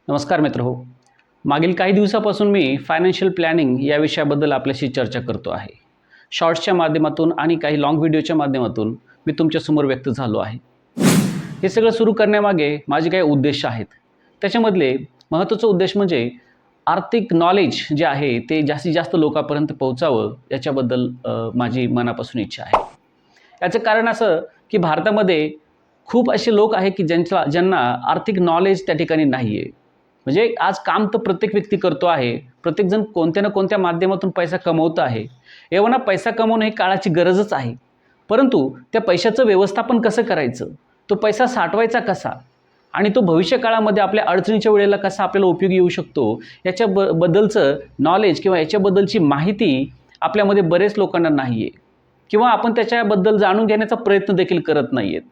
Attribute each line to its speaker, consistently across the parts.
Speaker 1: नमस्कार मित्रहो. मागील काही दिवसापासून मी फायनान्शियल प्लॅनिंग या विषयाबद्दल आपल्याशी चर्चा करतो आहे. शॉर्ट्सच्या माध्यमातून आणि काही लाँग व्हिडिओच्या माध्यमातून मी तुमच्यासमोर व्यक्त झालो आहे. हे सगळं सुरू करण्यामागे माझे काही उद्देश आहेत. त्याच्यामधले महत्त्वाचा उद्देश म्हणजे आर्थिक नॉलेज जे आहे ते जास्तीत जास्त लोकांपर्यंत पोहोचावं याच्याबद्दल माझी मनापासून इच्छा आहे. याचं कारण असं की भारतामध्ये खूप असे लोक आहेत की ज्यांना आर्थिक नॉलेज त्या ठिकाणी नाही आहे. म्हणजे आज काम तर प्रत्येक व्यक्ती करतो आहे, प्रत्येकजण कोणत्या ना कोणत्या माध्यमातून पैसा कमवत आहे. एवढा पैसा कमवणं ही काळाची गरजच आहे. परंतु त्या पैशाचं व्यवस्थापन कसं करायचं, तो पैसा साठवायचा कसा आणि तो भविष्य काळामध्ये आपल्या अडचणीच्या वेळेला कसा आपल्याला उपयोगी येऊ शकतो बद्दलचं नॉलेज किंवा याच्याबद्दलची माहिती आपल्यामध्ये बरेच लोकांना नाही आहे किंवा आपण त्याच्याबद्दल जाणून घेण्याचा प्रयत्न देखील करत नाही आहेत.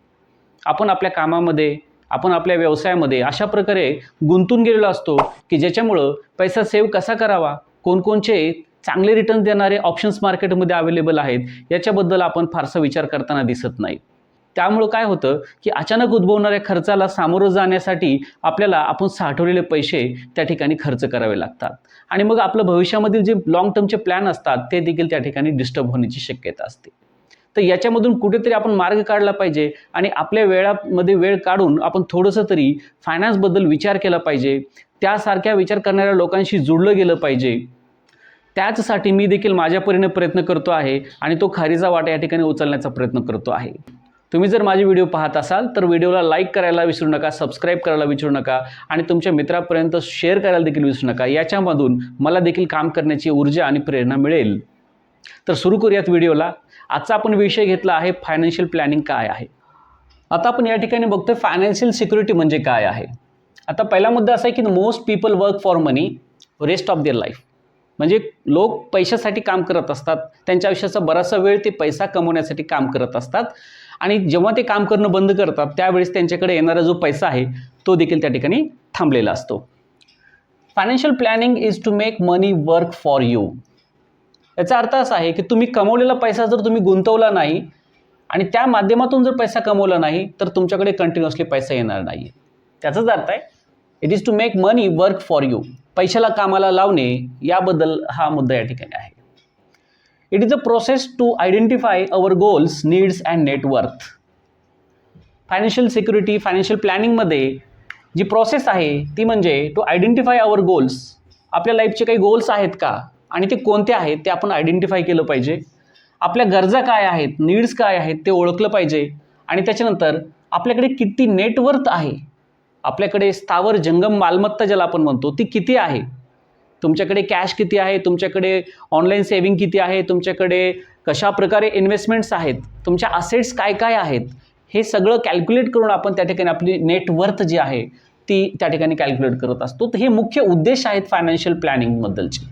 Speaker 1: आपण आपल्या कामामध्ये, आपण आपल्या व्यवसायामध्ये अशा प्रकारे गुंतून गेलेलो असतो की ज्याच्यामुळं पैसा सेव्ह कसा करावा, कोणकोणचे चांगले रिटर्न देणारे ऑप्शन्स मार्केटमध्ये अवेलेबल आहेत याच्याबद्दल आपण फारसा विचार करताना दिसत नाही. त्यामुळं काय होतं की अचानक उद्भवणाऱ्या खर्चाला सामोरं जाण्यासाठी आपल्याला आपण साठवलेले पैसे त्या ठिकाणी खर्च करावे लागतात आणि मग आपलं भविष्यामधील जे लाँग टर्मचे प्लॅन असतात ते देखील त्या ठिकाणी डिस्टर्ब होण्याची शक्यता असते. तर याच्यामधून कुठेतरी आपण मार्ग काढला पाहिजे आणि आपल्या वेळामध्ये वेळ काढून आपण थोडंसं तरी फायनान्सबद्दल विचार केला पाहिजे. त्यासारख्या विचार करणाऱ्या लोकांशी जुळलं गेलं पाहिजे. त्याचसाठी मी देखील माझ्या परीने प्रयत्न करतो आहे आणि तो खारीचा वाटा या ठिकाणी उचलण्याचा प्रयत्न करतो आहे. तुम्ही जर माझे व्हिडिओ पाहत असाल तर व्हिडिओला लाईक करायला विसरू नका, सबस्क्राईब करायला विसरू नका आणि तुमच्या मित्रापर्यंत शेअर करायला देखील विसरू नका. याच्यामधून मला देखील काम करण्याची ऊर्जा आणि प्रेरणा मिळेल. तर सुरू करूयात व्हिडिओला. आजचा आपण विषय घेतला आहे फायनान्शियल प्लॅनिंग काय आहे. आता आपण या ठिकाणी बघतोय फायनान्शियल सिक्युरिटी म्हणजे काय आहे. आता पहिला मुद्दा असा आहे की most people work for money rest of their life. म्हणजे लोक पैशासाठी काम करत असतात. त्यांच्या आयुष्याचा बराचसा वेळ ते पैसा कमवण्यासाठी काम करत असतात आणि जेव्हा ते काम करणं बंद करतात त्यावेळेस त्यांच्याकडे येणारा जो पैसा आहे तो देखील त्या ठिकाणी थांबलेला असतो. Financial planning is to make money work for you. याचा अर्थ असा आहे की तुम्ही कमवलेला पैसा जर तुम्ही गुंतवला नाही आणि त्या माध्यमातून जर पैसा कमवला नाही तर तुमच्याकडे कंटिन्युअसली पैसा येणार नाही. त्याचाच अर्थ आहे it is to make money work for you. पैशाला कामाला लावणे याबद्दल हा मुद्दा या ठिकाणी आहे. It is a process to identify our goals, needs and net worth. Financial security, financial प्लॅनिंगमध्ये जी प्रोसेस आहे ती म्हणजे टू आयडेंटिफाय अवर गोल्स. आपल्या लाईफचे काही गोल्स आहेत का आणि ते कोणते आहेत ते आपण आयडेंटिफाय केलं पाहिजे. आपल्या गरजा काय आहेत, नीड्स काय आहेत ते ओळखलं पाहिजे आणि त्याच्यानंतर आपल्याकडे किती नेटवर्थ आहे, आपल्याकडे स्थावर जंगम मालमत्ता ज्याला आपण म्हणतो ती किती आहे, तुमच्याकडे कॅश किती आहे, तुमच्याकडे ऑनलाईन सेव्हिंग किती आहे, तुमच्याकडे कशा प्रकारे इन्व्हेस्टमेंट्स आहेत, तुमच्या असेट्स काय काय आहेत, हे सगळं कॅल्क्युलेट करून आपण त्या ठिकाणी आपली नेटवर्थ जी आहे ती त्या ठिकाणी कॅल्क्युलेट करत असतो. तर हे मुख्य उद्देश आहेत फायनान्शियल प्लॅनिंगबद्दलचे.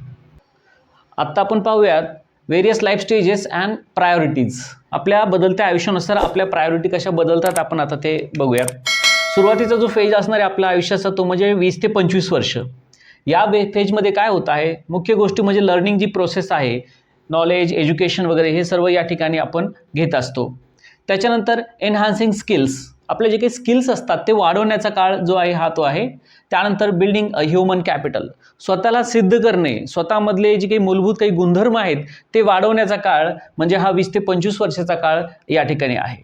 Speaker 1: आत्ता आपण पाहूयात various life stages and priorities. आपल्या बदलत्या आयुष्यानुसार आपल्या प्रायोरिटी कशा बदलतात आपण आता ते बघूयात. सुरुवातीचा जो फेज असणार आहे आपल्या आयुष्याचा तो म्हणजे 20 ते 25 वर्ष. या फेजमध्ये काय होत आहे, मुख्य गोष्टी म्हणजे लर्निंग जी प्रोसेस आहे, नॉलेज, एज्युकेशन वगैरे हे सर्व या ठिकाणी आपण घेत असतो. त्याच्यानंतर एनहान्सिंग स्किल्स, आपले जे काही स्किल्स असतात ते वाढवण्याचा काळ जो आहे हा तो आहे. त्यानंतर बिल्डिंग अ ह्युमन कॅपिटल, स्वतःला सिद्ध करणे, स्वतःमधले जे काही मूलभूत काही गुणधर्म आहेत ते वाढवण्याचा काळ म्हणजे हा 20 ते 25 वर्षाचा काळ या ठिकाणी आहे.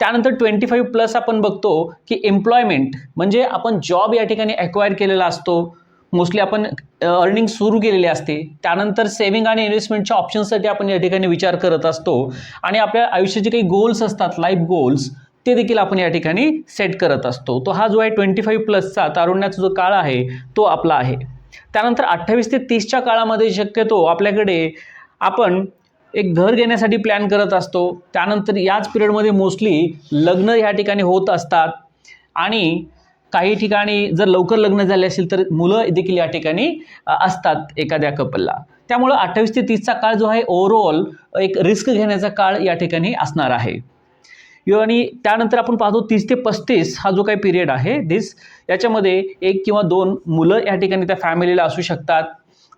Speaker 1: त्यानंतर 25+ आपण बघतो की एम्प्लॉयमेंट म्हणजे आपण जॉब या ठिकाणी ॲक्वायर केलेला असतो, मोस्टली आपण अर्निंग सुरू केलेली असते. त्यानंतर सेव्हिंग आणि इन्व्हेस्टमेंटच्या ऑप्शन्ससाठी आपण या ठिकाणी विचार करत असतो आणि आपल्या आयुष्याचे काही गोल्स असतात, लाईफ गोल्स, ते देखील आपण या ठिकाणी सेट करत असतो. तो हा जो आहे 25+चा तारुण्याचा जो काळ आहे तो आपला आहे. त्यानंतर 28 ते 30च्या काळामध्ये शक्यतो आपल्याकडे आपण एक घर घेण्यासाठी प्लॅन करत असतो. त्यानंतर याच पिरियडमध्ये मोस्टली लग्न ह्या ठिकाणी होत असतात आणि काही ठिकाणी जर लवकर लग्न झाले असेल तर मुलं देखील या ठिकाणी असतात एखाद्या कपलला. त्यामुळं 28 ते 30चा काळ जो आहे ओव्हरऑल एक रिस्क घेण्याचा काळ या ठिकाणी असणार आहे. आणि त्यानंतर आपण पाहतो 30 ते 35 हा जो काही पिरियड आहे याच्यामध्ये 1 किंवा 2 मुलं या ठिकाणी त्या फॅमिलीला असू शकतात.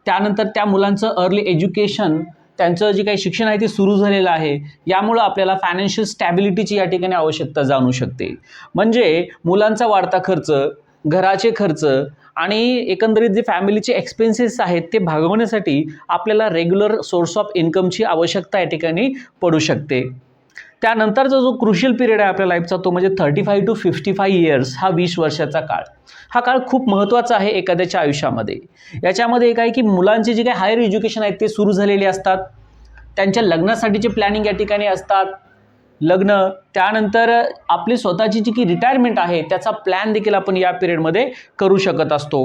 Speaker 1: त्यानंतर त्या मुलांचं अर्ली एज्युकेशन, त्यांचं जे काही शिक्षण आहे ते सुरू झालेलं आहे. यामुळं आपल्याला फायनान्शियल स्टॅबिलिटीची या ठिकाणी आवश्यकता जाणू शकते. म्हणजे मुलांचा वाढता खर्च, घराचे खर्च आणि एकंदरीत जे फॅमिलीचे एक्सपेन्सेस आहेत ते भागवण्यासाठी आपल्याला रेग्युलर सोर्स ऑफ इन्कमची आवश्यकता या ठिकाणी पडू शकते. त्यानंतरचा जो क्रुशियल पिरियड आहे आपल्या लाईफचा तो म्हणजे 35 to 55 इयर्स, हा 20 वर्षाचा काळ. हा काळ खूप महत्त्वाचा आहे एखाद्याच्या आयुष्यामध्ये. याच्यामध्ये एक आहे की मुलांचे जे काही हायर एज्युकेशन आहेत ते सुरू झालेले असतात, त्यांच्या लग्नासाठीचे प्लॅनिंग या ठिकाणी असतात, लग्न, त्यानंतर आपली स्वतःची जी की रिटायरमेंट आहे त्याचा प्लॅन देखील आपण या पिरियडमध्ये करू शकत असतो.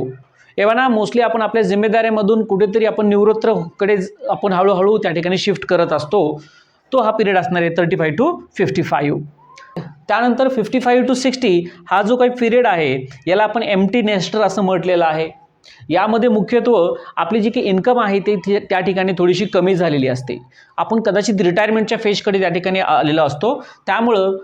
Speaker 1: एव्हा मोस्टली आपण आपल्या जिम्मेदाऱ्यामधून कुठेतरी आपण निवृत्तकडे आपण हळूहळू त्या ठिकाणी शिफ्ट करत असतो. तो हा पिरियड असणार आहे 35 to 55. त्यानंतर 55 to 60 हा जो काही पिरियड आहे याला आपण एम्प्टी नेस्टर असं म्हटलेलं आहे. यामध्ये मुख्यत्वे आपली जी काही इन्कम आहे ते त्या ठिकाणी थोडीशी कमी झालेली असते. आपण कदाचित रिटायरमेंटच्या फेजकडे त्या ठिकाणी आलेलो असतो. त्यामुळं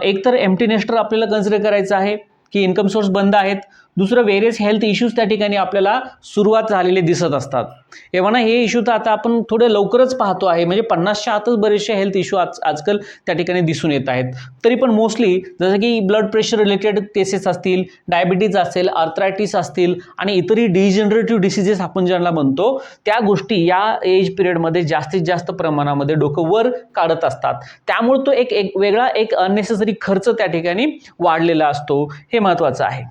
Speaker 1: एकतर एम्प्टी नेस्टर आपल्याला कन्सिडर करायचं आहे की इन्कम सोर्स बंद आहेत. दुसरं वेरियस हेल्थ इश्यूज त्या ठिकाणी आपल्याला सुरुवात झालेले दिसत असतात. एव्हा हे इश्यू तर आता आपण थोडे लवकरच पाहतो आहे, म्हणजे 50च्या आतच बरेचसे हेल्थ इश्यू आजकाल त्या ठिकाणी दिसून येत आहेत. तरी पण मोस्टली जसं की ब्लड प्रेशर रिलेटेड केसेस असतील, डायबिटीज असेल, आर्थरायटिस असतील आणि इतरही डिजनरेटिव्ह डिसीजेस आपण ज्यांना म्हणतो त्या गोष्टी या एज पिरियडमध्ये जास्तीत जास्त प्रमाणामध्ये डोकं वर काढत असतात. त्यामुळे तो एक वेगळा अननेसेसरी खर्च त्या ठिकाणी वाढलेला असतो. हे महत्त्वाचं आहे.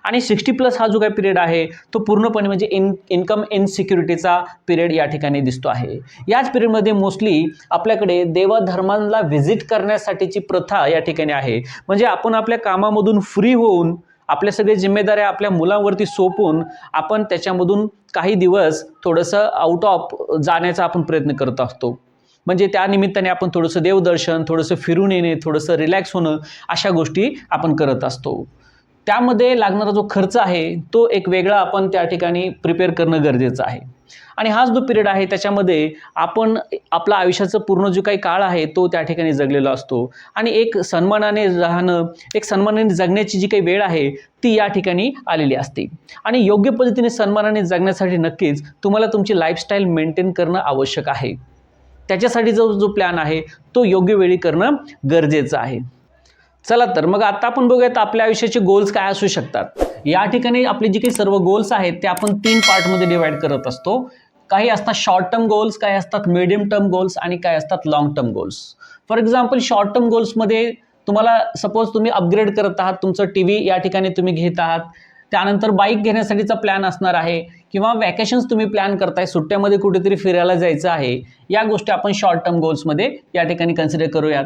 Speaker 1: आणि 60+ हा जो काही पिरियड आहे तो पूर्णपणे म्हणजे इन्कम इनसिक्युरिटीचा पिरियड या ठिकाणी दिसतो आहे. याच पिरियडमध्ये मोस्टली आपल्याकडे देवधर्मांना व्हिजिट करण्यासाठीची प्रथा या ठिकाणी आहे. म्हणजे आपण आपल्या कामामधून फ्री होऊन आपल्या सगळे जिम्मेदाऱ्या आपल्या मुलांवरती सोपवून आपण त्याच्यामधून काही दिवस थोडंसं आउट ऑफ जाण्याचा आपण प्रयत्न करत असतो. म्हणजे त्या निमित्ताने आपण थोडंसं देवदर्शन, थोडंसं फिरून येणे, थोडंसं रिलॅक्स होणं, अशा गोष्टी आपण करत असतो. त्यामध्ये लागणारा जो खर्च आहे तो एक वेगळा आपण त्या ठिकाणी प्रिपेअर करणं गरजेचं आहे. आणि हाच जो पिरियड आहे त्याच्यामध्ये आपण आपला आयुष्याचं पूर्ण जो काही काळ आहे तो त्या ठिकाणी जगलेला असतो आणि एक सन्मानाने राहणं, एक सन्मानाने जगण्याची जी काही वेळ आहे ती या ठिकाणी आलेली असते. आणि योग्य पद्धतीने सन्मानाने जगण्यासाठी नक्कीच तुम्हाला तुमची लाईफस्टाईल मेंटेन करणं आवश्यक आहे. त्याच्यासाठी जो प्लॅन आहे तो योग्य वेळी करणं गरजेचं आहे. चला तर मग आता आपण बघूयात आपल्या आयुष्याचे गोल्स काय असू शकतात. या ठिकाणी आपले जे काही सर्व गोल्स आहेत ते आपण 3 पार्टमध्ये डिवाइड करत असतो. काही असतात शॉर्ट टर्म गोल्स, काही असतात मीडियम टर्म गोल्स आणि काही असतात long term goals. For example short term गोल्समध्ये तुम्हाला सपोज तुम्ही अपग्रेड करत आहात, तुमचं TV या ठिकाणी तुम्ही घेत आहात, त्यानंतर बाईक घेण्यासाठीचा प्लॅन असणार आहे किंवा वॅकेशन्स तुम्ही प्लॅन करताय, सुट्ट्यामध्ये कुठेतरी फिरायला जायचं आहे, या गोष्टी आपण शॉर्ट टर्म गोल्समध्ये या ठिकाणी कन्सिडर करूयात.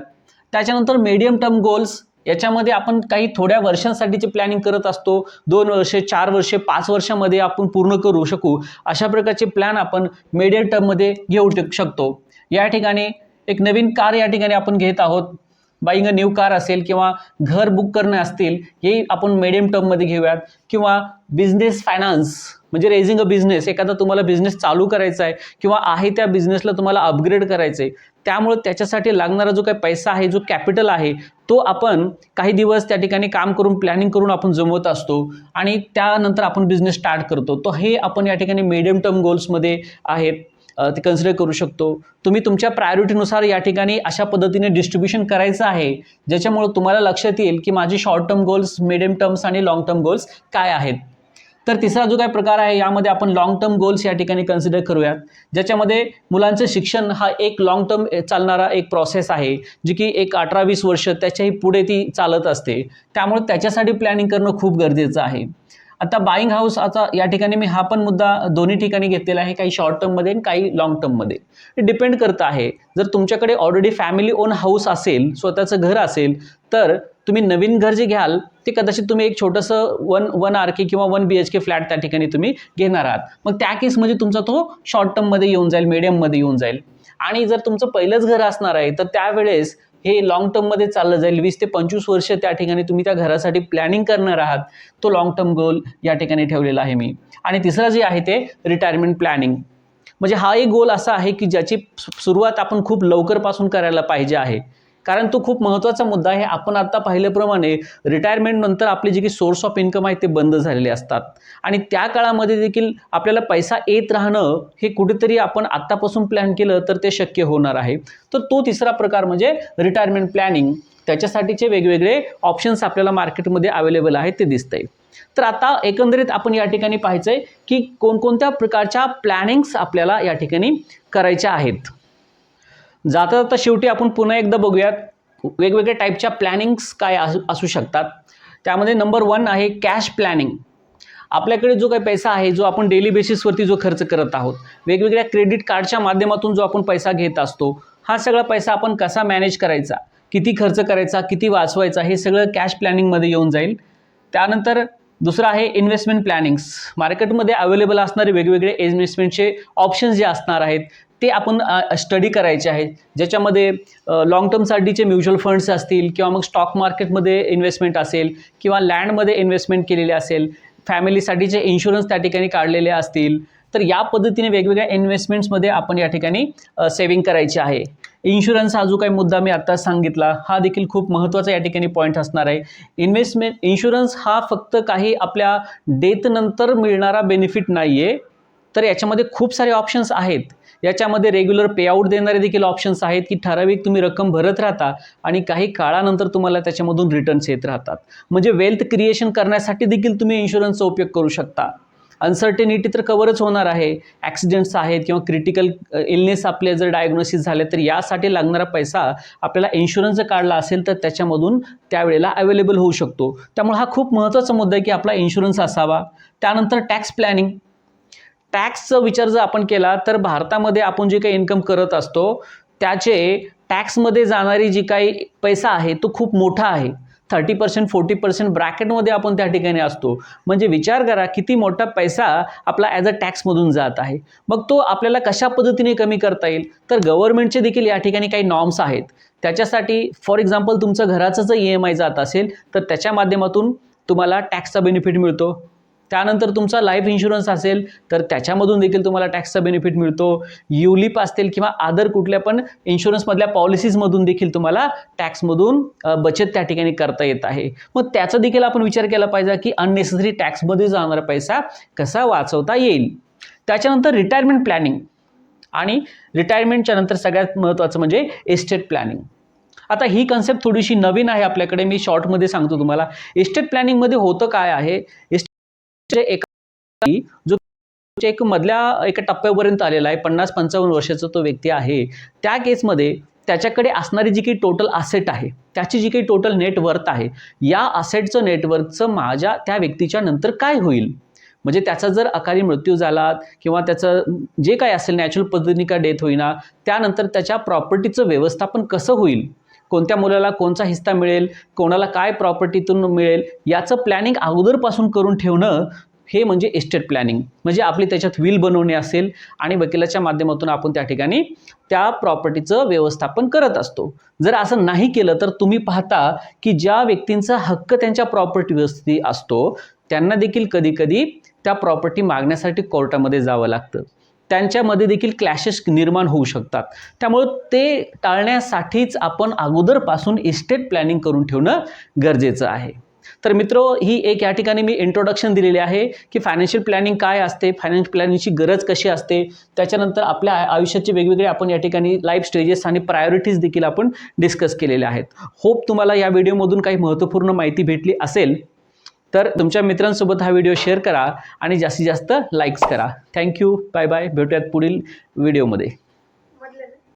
Speaker 1: त्याच्यानंतर मीडियम टर्म गोल्स, याच्यामध्ये आपण काही थोड्या वर्षांसाठीची प्लॅनिंग करत असतो. 2 वर्षे, 4 वर्षे, 5 वर्षामध्ये आपण पूर्ण करू शकू अशा प्रकारचे प्लॅन आपण मीडियम टर्ममध्ये घेऊ शकतो. या ठिकाणी एक नवीन कार या ठिकाणी आपण घेत आहोत, बाईंग अ न्यू कार असेल किंवा घर बुक करणे असतील, हे आपण मीडियम टर्ममध्ये घेऊयात. किंवा बिझनेस फायनान्स म्हणजे रेझिंग अ बिझनेस, एखादा तुम्हाला बिझनेस चालू करायचा आहे किंवा आहे त्या बिझनेसला तुम्हाला अपग्रेड करायचं आहे, त्यामुळे त्याच्यासाठी लागणारा जो काही पैसा आहे, जो कॅपिटल आहे, तो आपण काही दिवस त्या ठिकाणी काम करून प्लॅनिंग करून आपण जमवत असतो आणि त्यानंतर आपण बिझनेस स्टार्ट करतो. तो हे आपण या ठिकाणी मीडियम टर्म गोल्समध्ये आहेत ते कन्सिडर करू शकतो. तुम्ही तुमच्या प्रायोरिटीनुसार या ठिकाणी अशा पद्धतीने डिस्ट्रीब्युशन करायचं आहे ज्याच्यामुळे तुम्हाला लक्षात येईल की माझी short term goals, medium terms आणि लॉंग टर्म गोल्स काय आहेत. तर तिसरा जो काही प्रकार आहे यामध्ये आपण लॉंग टर्म गोल्स या ठिकाणी कन्सिडर करूयात, ज्याच्यामध्ये मुलांचं शिक्षण हा एक लॉंग टर्म चालणारा एक प्रोसेस आहे, जी की एक 18-20 वर्ष त्याच्याही पुढे ती चालत असते. त्यामुळे त्याच्यासाठी प्लॅनिंग करणं खूप गरजेचं आहे. आता बाईंग हाऊस, आता या ठिकाणी मी हा पण मुद्दा दोन्ही ठिकाणी घेतलेला आहे, काही शॉर्ट टर्ममध्ये आणि काही लॉंग टर्ममध्ये. हे डिपेंड करतं आहे. जर तुमच्याकडे ऑलरेडी फॅमिली ओन हाऊस असेल, स्वतःचं घर असेल, तर तुम्ही नवीन घर जे घ्याल ते कदाचित तुम्ही एक छोटंसं 1 RK किंवा 1 BHK फ्लॅट त्या ठिकाणी तुम्ही घेणार आहात. मग त्या केसमध्ये तुमचा तो शॉर्ट टर्ममध्ये येऊन जाईल, मीडियममध्ये येऊन जाईल. आणि जर तुमचं पहिलंच घर असणार आहे तर त्यावेळेस हे लॉंग टर्ममध्ये चाललं जाईल. 20 ते 25 वर्ष त्या ठिकाणी तुम्ही त्या घरासाठी प्लॅनिंग करणार आहात. तो लॉंग टर्म गोल या ठिकाणी ठेवलेला आहे मी. आणि तिसरं जे आहे ते रिटायरमेंट प्लॅनिंग, म्हणजे हा एक गोल असा आहे की ज्याची सुरुवात आपण खूप लवकरपासून करायला पाहिजे आहे, कारण तो खूप महत्त्वाचा मुद्दा आहे. आपण आता पाहिल्याप्रमाणे रिटायरमेंट नंतर आपले जे काही सोर्स ऑफ इन्कम आहे ते बंद झालेले असतात आणि त्या काळामध्ये देखील आपल्याला पैसा येत राहणं हे कुठेतरी आपण आत्तापासून प्लॅन केलं तर ते शक्य होणार आहे. तर तो तिसरा प्रकार म्हणजे रिटायरमेंट प्लॅनिंग. त्याच्यासाठीचे वेगवेगळे ऑप्शन्स आपल्याला मार्केटमध्ये अवेलेबल आहेत ते दिसतंय. तर आता एकंदरीत आपण या ठिकाणी पाहायचं आहे की कोणकोणत्या प्रकारच्या प्लॅनिंग्स आपल्याला या ठिकाणी करायच्या आहेत. जाता जाता शेवटी आपण पुन्हा एकदा बघूयात वेगवेगळ्या टाईपच्या प्लॅनिंग्स काय असू शकतात. त्यामध्ये नंबर 1 आहे कॅश प्लॅनिंग. आपल्याकडे जो काही पैसा आहे जो आपण डेली बेसिसवरती जो खर्च करत आहोत, वेगवेगळ्या क्रेडिट कार्डच्या माध्यमातून जो आपण पैसा घेत असतो, हा सगळा पैसा आपण कसा मॅनेज करायचा, किती खर्च करायचा, किती वाचवायचा, हे सगळं कॅश प्लॅनिंगमध्ये येऊन जाईल. त्यानंतर दुसरं आहे इन्व्हेस्टमेंट प्लॅनिंग्स. मार्केटमध्ये अवेलेबल असणारे वेगवेगळे इन्व्हेस्टमेंटचे ऑप्शन्स जे असणार आहेत ते आपण स्टडी करायचे आहेत, ज्याच्यामध्ये लॉंग टर्मसाठीचे म्युच्युअल फंड्स असतील किंवा मग स्टॉक मार्केटमध्ये इन्व्हेस्टमेंट असेल किंवा लँडमध्ये इन्व्हेस्टमेंट केलेले असेल, फॅमिलीसाठीचे इन्शुरन्स त्या ठिकाणी काढलेले असतील. तर या पद्धतीने वेगवेगळ्या इन्व्हेस्टमेंट्समध्ये आपण या ठिकाणी सेव्हिंग करायची आहे. इन्शुरन्स हा जो काही मुद्दा मी आत्ताच सांगितला हा देखील खूप महत्त्वाचा या ठिकाणी पॉईंट असणार आहे. इन्शुरन्स हा फक्त काही आपल्या डेथनंतर मिळणारा बेनिफिट नाही आहे, तर याच्यामध्ये खूप सारे ऑप्शन्स आहेत. याच्यामध्ये रेग्युलर पेआउट देणारे देखील ऑप्शन्स आहेत की ठराविक तुम्ही रक्कम भरत राहता आणि काही काळानंतर तुम्हाला त्याच्यामधून रिटर्न्स येत राहतात. म्हणजे वेल्थ क्रिएशन करण्यासाठी देखील तुम्ही इन्शुरन्सचा उपयोग करू शकता. अनसर्टेनिटी तर कव्हरच होणार आहे, ॲक्सिडेंट्स आहेत किंवा क्रिटिकल इलनेस आपले जर डायग्नोसिस झाले तर यासाठी लागणारा पैसा आपल्याला इन्शुरन्स जर काढला असेल तर त्याच्यामधून त्यावेळेला अवेलेबल होऊ शकतो. त्यामुळे हा खूप महत्त्वाचा मुद्दा आहे की आपला इन्शुरन्स असावा. त्यानंतर टॅक्स प्लॅनिंग. टॅक्सचा विचार जर आपण केला तर भारतामध्ये आपण जे काही इन्कम करत असतो त्याचे टॅक्समध्ये जाणारी जी काही पैसा आहे तो खूप मोठा आहे. 30% 40% ब्रॅकेटमध्ये आपण त्या ठिकाणी असतो. म्हणजे विचार करा किती मोठा पैसा आपला ॲज अ टॅक्समधून जात आहे. मग तो आपल्याला कशा पद्धतीने कमी करता येईल, तर गव्हर्नमेंटचे देखील या ठिकाणी काही नॉर्म्स आहेत. त्याच्यासाठी फॉर एक्झाम्पल तुमचं घराचं जर EMI जात असेल तर त्याच्या माध्यमातून तुम्हाला टॅक्सचा बेनिफिट मिळतो. त्यानंतर तुमचा लाईफ इन्शुरन्स असेल तर त्याच्यामधून देखील तुम्हाला टॅक्सचा बेनिफिट मिळतो. युलिप असतील किंवा अदर कुठल्या पण इन्शुरन्समधल्या पॉलिसीजमधून देखील तुम्हाला टॅक्समधून बचत त्या ठिकाणी करता येत आहे. मग त्याचा देखील आपण विचार केला पाहिजे की अननेसेसरी टॅक्समध्ये जाणारा पैसा कसा वाचवता येईल. त्याच्यानंतर रिटायरमेंट प्लॅनिंग आणि रिटायरमेंटच्या नंतर सगळ्यात महत्त्वाचं म्हणजे एस्टेट प्लॅनिंग. आता ही कन्सेप्ट थोडीशी नवीन आहे आपल्याकडे, मी शॉर्टमध्ये सांगतो तुम्हाला. एस्टेट प्लॅनिंगमध्ये होतं काय आहे, जो मधल्या एका टप्प्यापर्यंत आलेला आहे, 50-55 वर्षाचा तो व्यक्ती आहे, त्या केसमध्ये त्याच्याकडे असणारी जी काही टोटल असेट आहे, त्याची जी काही टोटल नेटवर्थ आहे, या असेटचं नेटवर्थचं माझ्या त्या व्यक्तीच्या नंतर काय होईल. म्हणजे त्याचा जर अकाली मृत्यू झाला किंवा त्याचं जे काही असेल नॅचरल पद्धतीने का डेथ होईना, त्यानंतर त्याच्या प्रॉपर्टीचं व्यवस्थापन कसं होईल, कोणत्या मुलाला कोणता हिस्सा मिळेल, कोणाला काय प्रॉपर्टीतून मिळेल, याचं प्लॅनिंग अगोदरपासून करून ठेवणं हे म्हणजे एस्टेट प्लॅनिंग. म्हणजे आपली त्याच्यात विल बनवणे असेल आणि वकिलाच्या माध्यमातून आपण त्या ठिकाणी त्या प्रॉपर्टीचं व्यवस्थापन करत असतो. जर असं नाही केलं तर तुम्ही पाहता की ज्या व्यक्तींचा हक्क त्यांच्या प्रॉपर्टीवरती असतो त्यांना देखील कधीकधी त्या प्रॉपर्टी मागण्यासाठी कोर्टामध्ये जावं लागतं. त्यांच्यामध्ये देखील क्लॅशेस निर्माण होऊ शकतात. त्यामुळं ते टाळण्यासाठीच आपण अगोदरपासून इस्टेट प्लॅनिंग करून ठेवणं गरजेचं आहे. तर मित्र, ही एक या ठिकाणी मी इंट्रोडक्शन दिलेली आहे की फायनान्शियल प्लॅनिंग काय असते, फायनान्शियल प्लॅनिंगची गरज कशी असते, त्याच्यानंतर आपल्या आयुष्याचे वेगवेगळे आपण या ठिकाणी लाईफ स्टेजेस आणि प्रायोरिटीज देखील आपण डिस्कस केलेल्या आहेत. होप तुम्हाला या व्हिडिओमधून काही महत्त्वपूर्ण माहिती भेटली असेल. तर तुमच्या मित्रांसोबत हा व्हिडिओ शेअर करा आणि जास्तीत जास्त लाईक्स करा. Thank you, bye bye. भेटूयात पुढील व्हिडिओमध्ये.